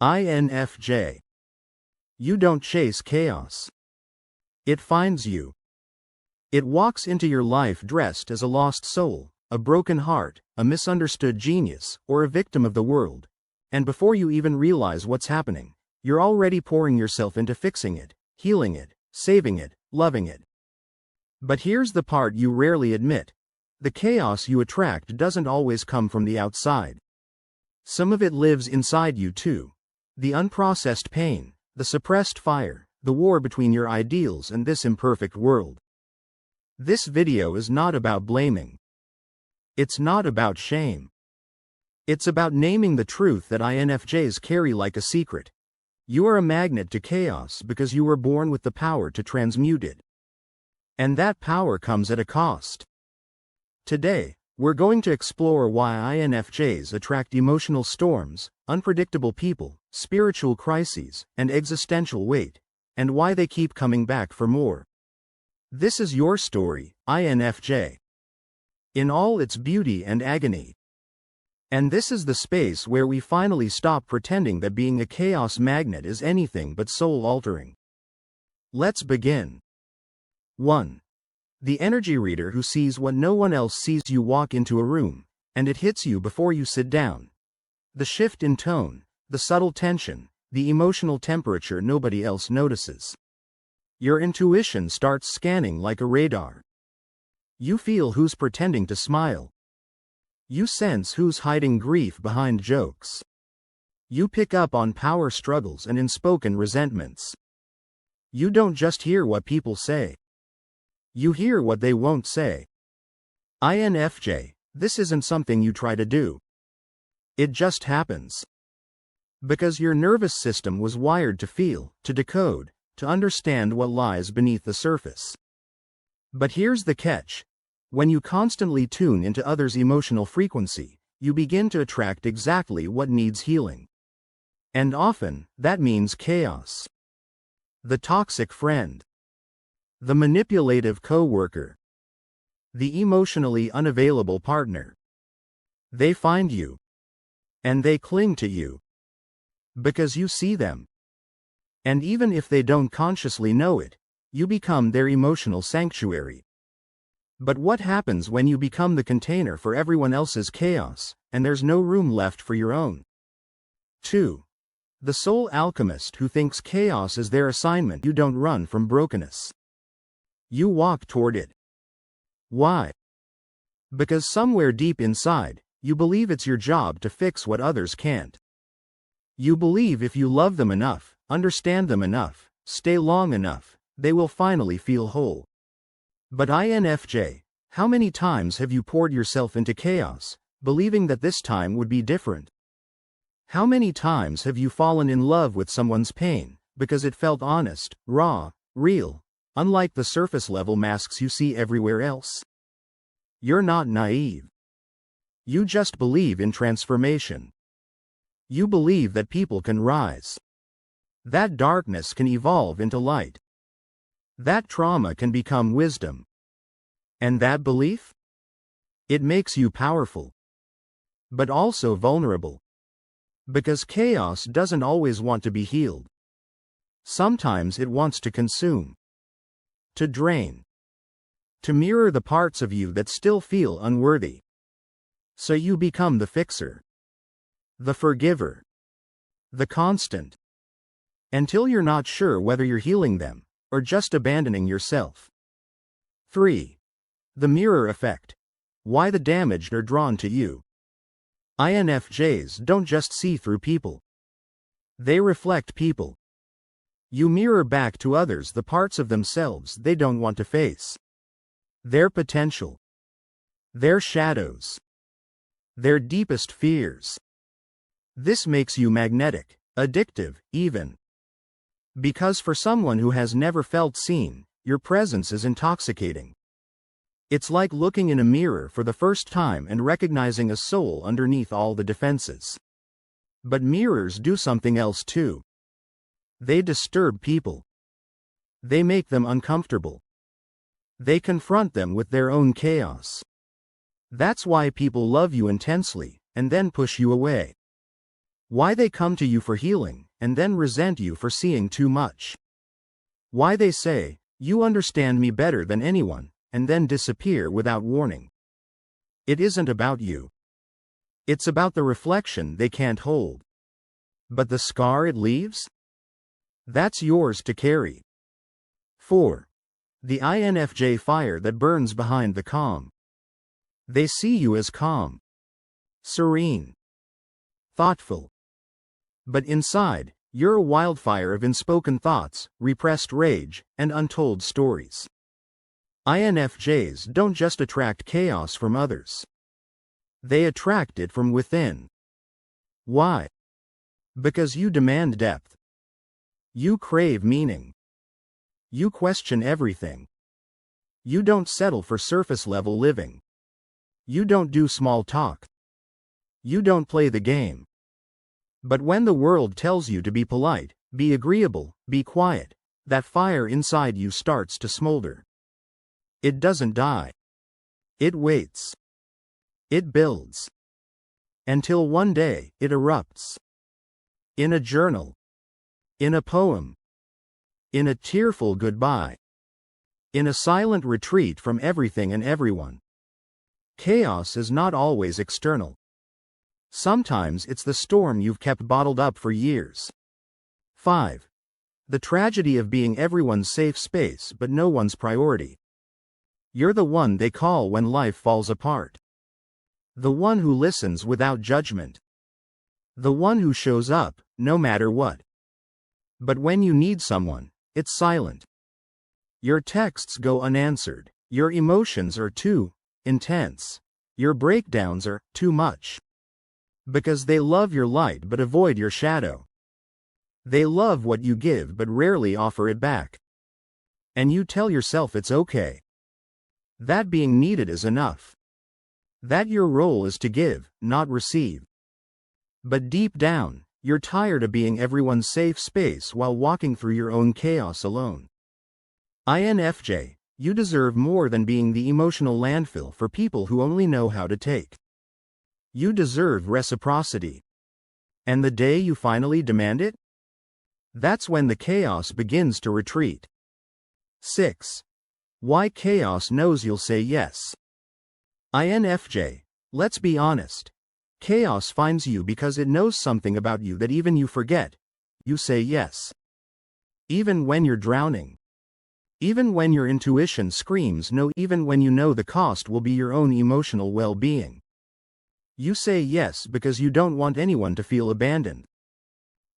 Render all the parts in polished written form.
INFJ. You don't chase chaos. It finds you. It walks into your life dressed as a lost soul, a broken heart, a misunderstood genius, or a victim of the world. And before you even realize what's happening, you're already pouring yourself into fixing it, healing it, saving it, loving it. But here's the part you rarely admit. The chaos you attract doesn't always come from the outside. Some of it lives inside you too. The unprocessed pain, the suppressed fire, the war between your ideals and this imperfect world. This video is not about blaming. It's not about shame. It's about naming the truth that INFJs carry like a secret. You are a magnet to chaos because you were born with the power to transmute it. And that power comes at a cost. Today, we're going to explore why INFJs attract emotional storms, unpredictable people, spiritual crises, and existential weight, and why they keep coming back for more. This is your story, INFJ. In all its beauty and agony. And this is the space where we finally stop pretending that being a chaos magnet is anything but soul-altering. Let's begin. 1. The energy reader who sees what no one else sees. You walk into a room, and it hits you before you sit down. The shift in tone, the subtle tension, the emotional temperature nobody else notices. Your intuition starts scanning like a radar. You feel who's pretending to smile. You sense who's hiding grief behind jokes. You pick up on power struggles and unspoken resentments. You don't just hear what people say. You hear what they won't say. INFJ, this isn't something you try to do. It just happens. Because your nervous system was wired to feel, to decode, to understand what lies beneath the surface. But here's the catch. When you constantly tune into others' emotional frequency, you begin to attract exactly what needs healing. And often, that means chaos. The toxic friend. The manipulative coworker. The emotionally unavailable partner. They find you. And they cling to you. Because you see them. And even if they don't consciously know it, you become their emotional sanctuary. But what happens when you become the container for everyone else's chaos, and there's no room left for your own? 2. The soul alchemist who thinks chaos is their assignment. You don't run from brokenness. You walk toward it. Why? Because somewhere deep inside, you believe it's your job to fix what others can't. You believe if you love them enough, understand them enough, stay long enough, they will finally feel whole. But INFJ, how many times have you poured yourself into chaos, believing that this time would be different? How many times have you fallen in love with someone's pain, because it felt honest, raw, real, unlike the surface-level masks you see everywhere else? You're not naive. You just believe in transformation. You believe that people can rise. That darkness can evolve into light. That trauma can become wisdom. And that belief? It makes you powerful. But also vulnerable. Because chaos doesn't always want to be healed. Sometimes it wants to consume. To drain. To mirror the parts of you that still feel unworthy. So you become the fixer. The forgiver. The constant. Until you're not sure whether you're healing them, or just abandoning yourself. 3. The mirror effect. Why the damaged are drawn to you. INFJs don't just see through people. They reflect people. You mirror back to others the parts of themselves they don't want to face. Their potential. Their shadows. Their deepest fears. This makes you magnetic, addictive, even. Because for someone who has never felt seen, your presence is intoxicating. It's like looking in a mirror for the first time and recognizing a soul underneath all the defenses. But mirrors do something else too. They disturb people. They make them uncomfortable. They confront them with their own chaos. That's why people love you intensely, and then push you away. Why they come to you for healing, and then resent you for seeing too much. Why they say, "You understand me better than anyone," and then disappear without warning. It isn't about you. It's about the reflection they can't hold. But the scar it leaves? That's yours to carry. 4. The INFJ fire that burns behind the calm. They see you as calm, serene, thoughtful. But inside, you're a wildfire of unspoken thoughts, repressed rage, and untold stories. INFJs don't just attract chaos from others. They attract it from within. Why? Because you demand depth. You crave meaning. You question everything. You don't settle for surface-level living. You don't do small talk. You don't play the game. But when the world tells you to be polite, be agreeable, be quiet, that fire inside you starts to smolder. It doesn't die. It waits. It builds. Until one day, it erupts. In a journal. In a poem. In a tearful goodbye. In a silent retreat from everything and everyone. Chaos is not always external. Sometimes it's the storm you've kept bottled up for years. 5. The tragedy of being everyone's safe space but no one's priority. You're the one they call when life falls apart. The one who listens without judgment. The one who shows up, no matter what. But when you need someone, it's silent. Your texts go unanswered. Your emotions are too intense. Your breakdowns are too much. Because they love your light but avoid your shadow. They love what you give but rarely offer it back. And you tell yourself it's okay. That being needed is enough. That your role is to give, not receive. But deep down, you're tired of being everyone's safe space while walking through your own chaos alone. INFJ, you deserve more than being the emotional landfill for people who only know how to take. You deserve reciprocity. And the day you finally demand it? That's when the chaos begins to retreat. 6. Why chaos knows you'll say yes. INFJ, let's be honest. Chaos finds you because it knows something about you that even you forget. You say yes. Even when you're drowning. Even when your intuition screams no. Even when you know the cost will be your own emotional well-being. You say yes because you don't want anyone to feel abandoned.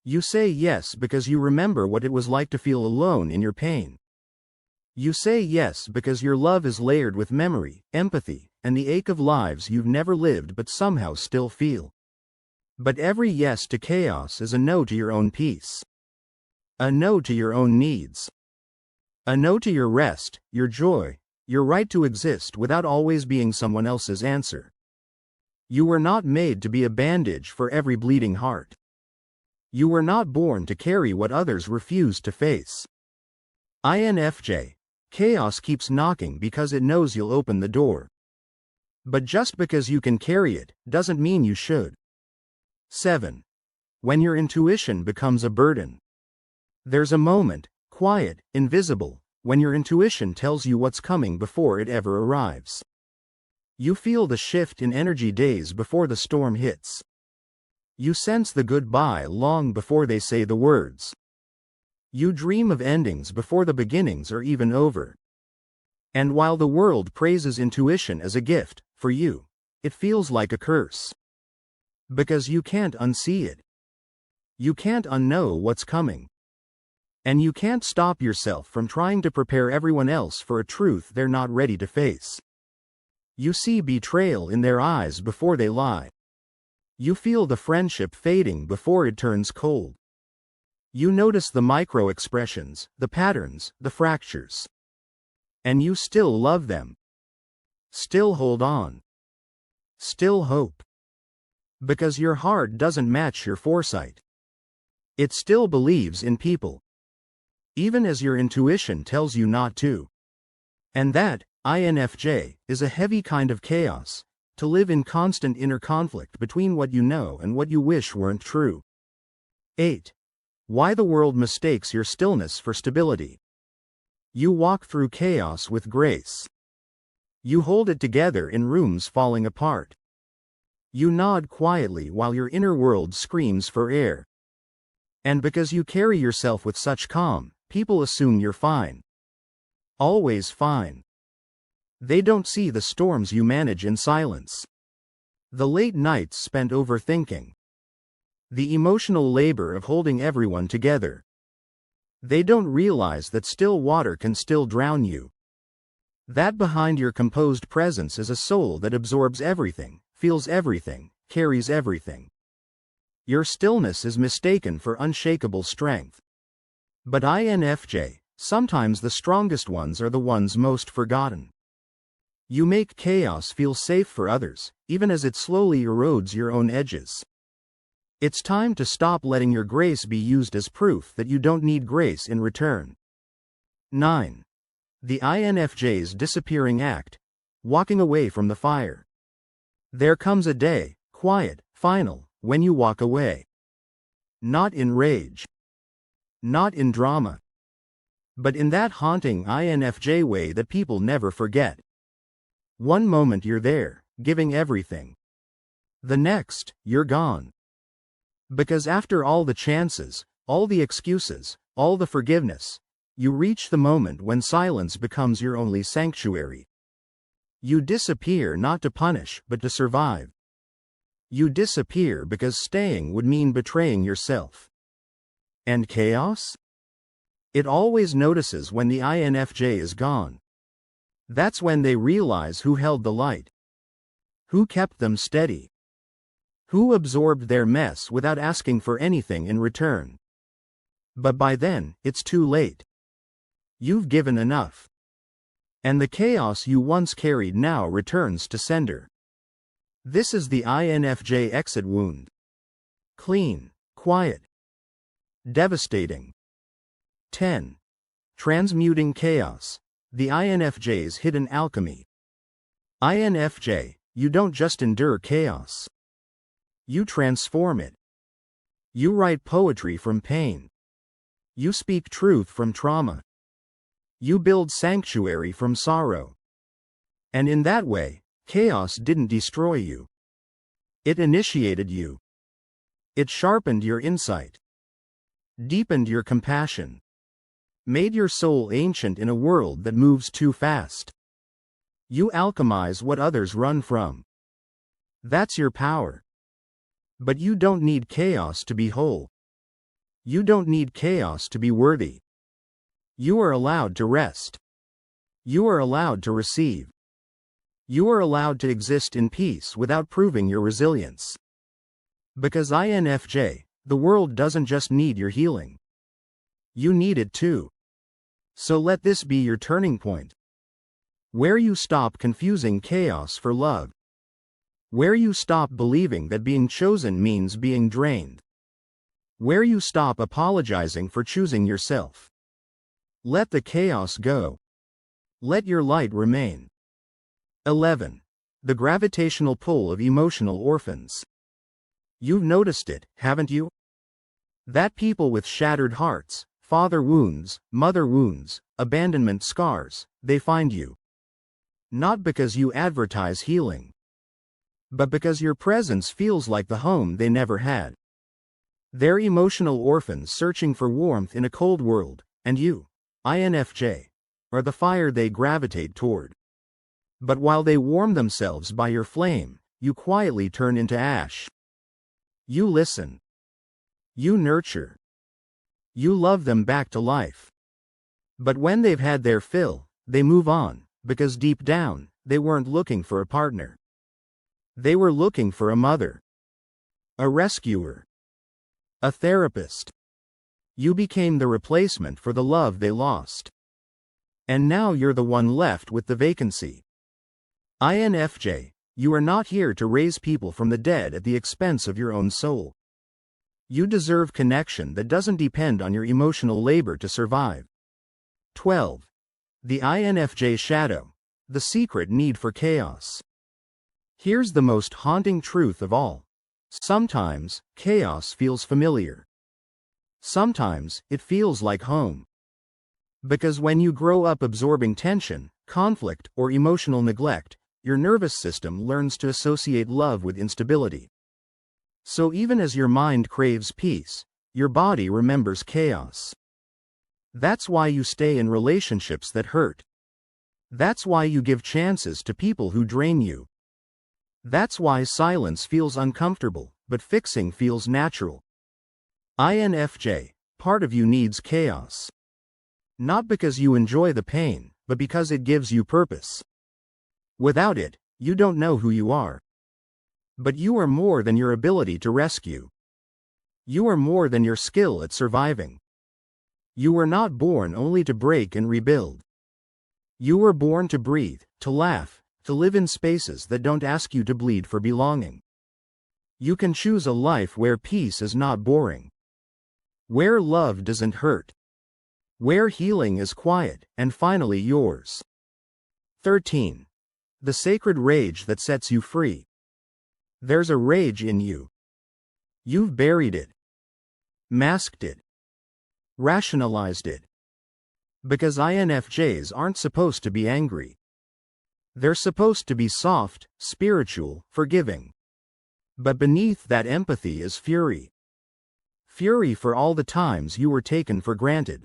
You say yes because you remember what it was like to feel alone in your pain. You say yes because your love is layered with memory, empathy, and the ache of lives you've never lived but somehow still feel. But every yes to chaos is a no to your own peace. A no to your own needs. A no to your rest, your joy, your right to exist without always being someone else's answer. You were not made to be a bandage for every bleeding heart. You were not born to carry what others refuse to face. INFJ, chaos keeps knocking because it knows you'll open the door. But just because you can carry it, doesn't mean you should. 7. When your intuition becomes a burden. There's a moment, quiet, invisible, when your intuition tells you what's coming before it ever arrives. You feel the shift in energy days before the storm hits. You sense the goodbye long before they say the words. You dream of endings before the beginnings are even over. And while the world praises intuition as a gift, for you, it feels like a curse. Because you can't unsee it. You can't unknow what's coming. And you can't stop yourself from trying to prepare everyone else for a truth they're not ready to face. You see betrayal in their eyes before they lie. You feel the friendship fading before it turns cold. You notice the micro-expressions, the patterns, the fractures. And you still love them. Still hold on. Still hope. Because your heart doesn't match your foresight. It still believes in people. Even as your intuition tells you not to. And that, INFJ, is a heavy kind of chaos. to live in constant inner conflict between what you know and what you wish weren't true. 8. Why the world mistakes your stillness for stability. You walk through chaos with grace. You hold it together in rooms falling apart. You nod quietly while your inner world screams for air. And because you carry yourself with such calm, people assume you're fine. Always fine. They don't see the storms you manage in silence. The late nights spent overthinking. The emotional labor of holding everyone together. They don't realize that still water can still drown you. That behind your composed presence is a soul that absorbs everything, feels everything, carries everything. Your stillness is mistaken for unshakable strength. But INFJ, sometimes the strongest ones are the ones most forgotten. You make chaos feel safe for others, even as it slowly erodes your own edges. It's time to stop letting your grace be used as proof that you don't need grace in return. 9. The INFJ's disappearing act, walking away from the fire. There comes a day, quiet, final, when you walk away. Not in rage. Not in drama. But in that haunting INFJ way that people never forget. One moment you're there, giving everything. The next, you're gone. Because after all the chances, all the excuses, all the forgiveness, you reach the moment when silence becomes your only sanctuary. You disappear not to punish but to survive. You disappear because staying would mean betraying yourself. And chaos? It always notices when the INFJ is gone. That's when they realize who held the light. Who kept them steady. Who absorbed their mess without asking for anything in return. But by then, it's too late. You've given enough. And the chaos you once carried now returns to sender. This is the INFJ exit wound. Clean, quiet, devastating. 10. Transmuting chaos. The INFJ's hidden alchemy. INFJ, you don't just endure chaos. You transform it. You write poetry from pain. You speak truth from trauma. You build sanctuary from sorrow. And in that way, chaos didn't destroy you. It initiated you. It sharpened your insight. Deepened your compassion. Made your soul ancient in a world that moves too fast. You alchemize what others run from. That's your power. But you don't need chaos to be whole. You don't need chaos to be worthy. You are allowed to rest. You are allowed to receive. You are allowed to exist in peace without proving your resilience. Because INFJ, the world doesn't just need your healing. You need it too. So let this be your turning point. Where you stop confusing chaos for love. Where you stop believing that being chosen means being drained. Where you stop apologizing for choosing yourself. Let the chaos go. Let your light remain. 11. The gravitational pull of emotional orphans. You've noticed it, haven't you? That people with shattered hearts, father wounds, mother wounds, abandonment scars, they find you. Not because you advertise healing. But because your presence feels like the home they never had. They're emotional orphans searching for warmth in a cold world, and you, INFJ, are the fire they gravitate toward. But while they warm themselves by your flame, you quietly turn into ash. You listen. You nurture. You love them back to life. But when they've had their fill, they move on, because deep down, they weren't looking for a partner. They were looking for a mother. A rescuer. A therapist. You became the replacement for the love they lost. And now you're the one left with the vacancy. INFJ, you are not here to raise people from the dead at the expense of your own soul. You deserve connection that doesn't depend on your emotional labor to survive. 12. The INFJ shadow. The secret need for chaos. Here's the most haunting truth of all. Sometimes, chaos feels familiar. Sometimes, it feels like home. Because when you grow up absorbing tension, conflict, or emotional neglect, your nervous system learns to associate love with instability. So even as your mind craves peace, your body remembers chaos. That's why you stay in relationships that hurt. That's why you give chances to people who drain you. That's why silence feels uncomfortable, but fixing feels natural. INFJ, part of you needs chaos. Not because you enjoy the pain, but because it gives you purpose. Without it, you don't know who you are. But you are more than your ability to rescue. You are more than your skill at surviving. You were not born only to break and rebuild. You were born to breathe, to laugh, to live in spaces that don't ask you to bleed for belonging. You can choose a life where peace is not boring. Where love doesn't hurt. Where healing is quiet, and finally yours. 13. The sacred rage that sets you free. There's a rage in you. You've buried it. Masked it. Rationalized it. Because INFJs aren't supposed to be angry. They're supposed to be soft, spiritual, forgiving. But beneath that empathy is fury. Fury for all the times you were taken for granted.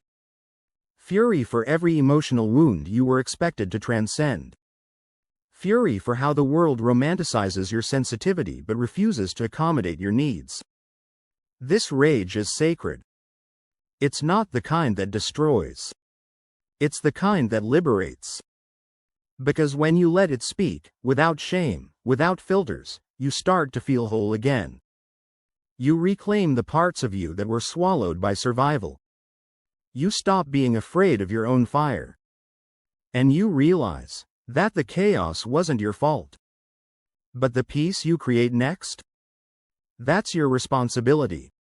Fury for every emotional wound you were expected to transcend. Fury for how the world romanticizes your sensitivity but refuses to accommodate your needs. This rage is sacred. It's not the kind that destroys. It's the kind that liberates. Because when you let it speak, without shame, without filters, you start to feel whole again. You reclaim the parts of you that were swallowed by survival. You stop being afraid of your own fire. And you realize that the chaos wasn't your fault. But the peace you create next? That's your responsibility.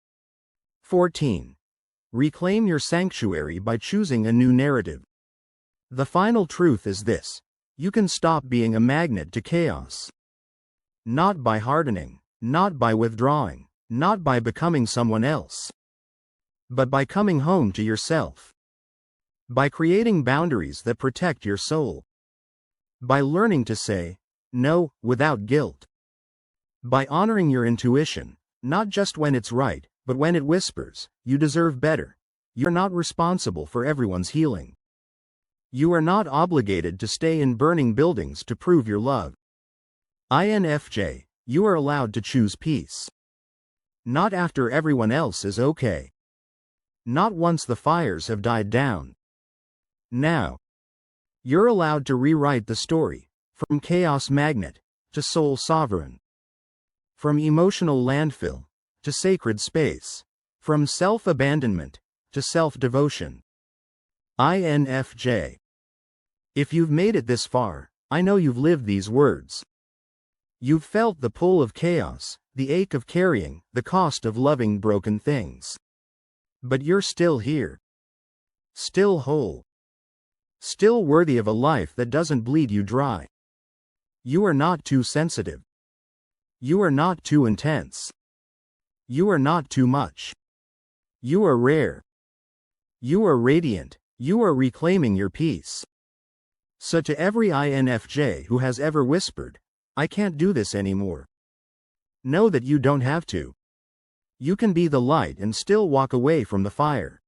14. Reclaim your sanctuary by choosing a new narrative. The final truth is this: you can stop being a magnet to chaos. Not by hardening, not by withdrawing, not by becoming someone else. But by coming home to yourself. By creating boundaries that protect your soul. By learning to say no without guilt. By honoring your intuition, not just when it's right, but when it whispers, you deserve better. You're not responsible for everyone's healing. You are not obligated to stay in burning buildings to prove your love. INFJ, you are allowed to choose peace. Not after everyone else is okay. Not once the fires have died down. Now. You're allowed to rewrite the story, from chaos magnet to soul sovereign. From emotional landfill to sacred space. From self-abandonment to self-devotion. INFJ. If you've made it this far, I know you've lived these words. You've felt the pull of chaos, the ache of carrying, the cost of loving broken things. But you're still here. Still whole. Still worthy of a life that doesn't bleed you dry. You are not too sensitive. You are not too intense. You are not too much. You are rare. You are radiant. You are reclaiming your peace. So to every INFJ who has ever whispered, "I can't do this anymore," know that you don't have to. You can be the light and still walk away from the fire.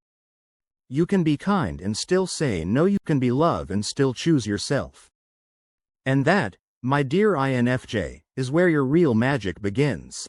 You can be kind and still say no. You can be love and still choose yourself. And that, my dear INFJ, is where your real magic begins.